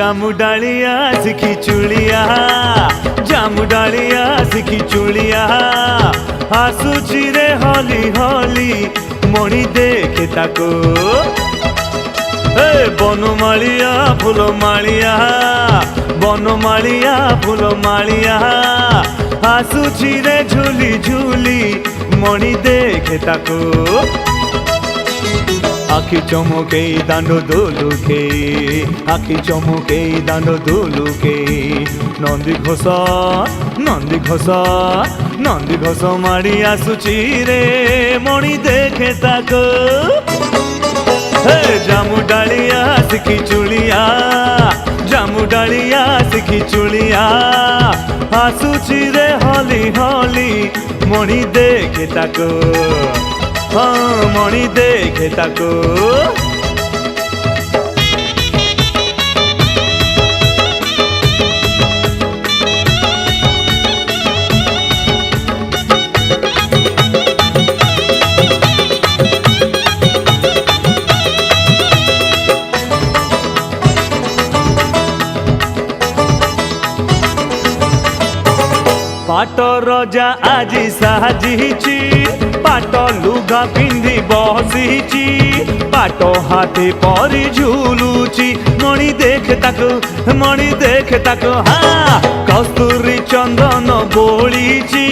जामु डालिया सिखी चुलिया जामु डालिया सिखी चुलिया आसुची रे हली हली मणि देखे ताको बनमालिया फूलमालिया बनमालिया फूलमालिया आसुची रे झुली झुली मणि देखे ताको आखि चमके दांडो दोलुके आखि चमके दांडो दोलुके नंदी घोष माड़ी आसुची रे मणि देखे ताको जामु डालिया सिखी चुलिया जामु डालिया सिखी चुलिया आसुची रे हली हली मणि देखे ताको हाँ मणि देखे ताको पाट रजा आजी साजिची पाट लुगा पिंधि बसिची पाट हाथी परी झुलुची मणि देखे ताको हाँ कस्तूरी चंदन बोलीची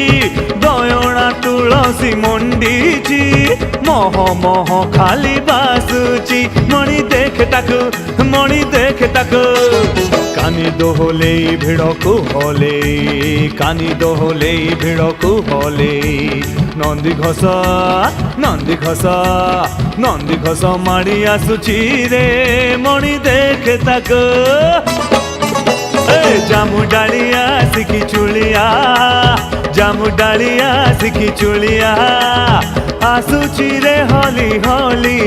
दयणा तुलसी मंडीची मह मह खाली बासुची मणि देखे ताको कानी दोहले भिड़कू हले कानी दोहले भिड़कू हले नंदी घोष माड़ी आसुची रे मणि देखे ताको जामु डालिया सिखी चुलिया जामु डालिया सिखी चुलिया आसुची रे हली हली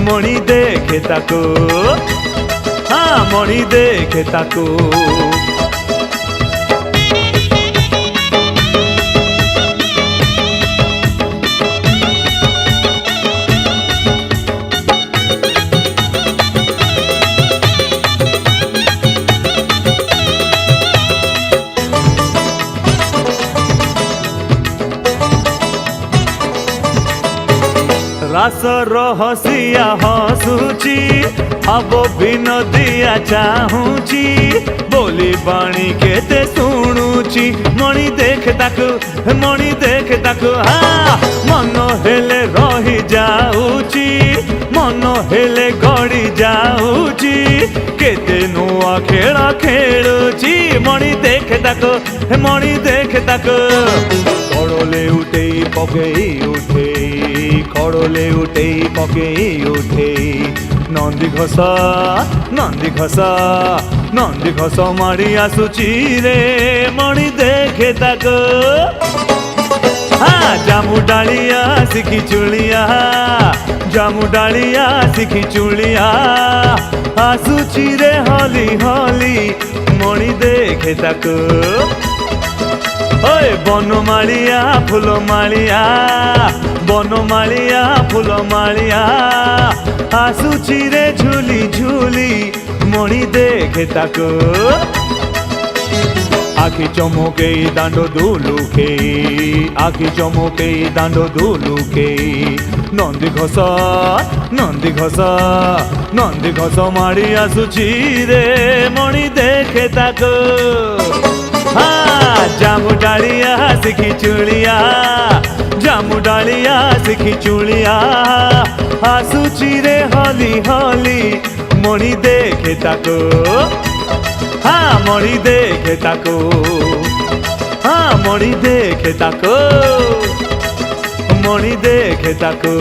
मणि देखे ताको हाँ मणि देखे ताको रास रहसिया हसुची अब विनोदिया चाहूची बोली बाणी केते शुणुची मणि देखे ताको हाँ मन हेले रही जाऊची मन हेले गड़ी जाऊची केते नुआ खेल खेलुची मणि देखे ताको कड़ले उठे पकई उठे कड़ले उठे पकई उठे नंदी घोष माड़ी आसुची रे मणि देखे ताको हाँ जामु डालिया सिखी चुलिया जामु डालिया सिखी चुलिया आसुची रे हली हली मणि देखे ताको बनमालिया फूलमालिया आसुची रे झुली झुली मणि देखे ताको आखि चमके दांडो दोलुके आखि चमके दांडो दोलुके नंदी घोष माड़ी आसुची रे मणि देखे ताको हाँ जामु डालिया सिखी चुलिया जामु डालिया सिखी चुलिया आसुची रे हली हली मणि देखे ताको हाँ मणि देखे ताको हाँ मणि देखे ताको मणि देखे ताको।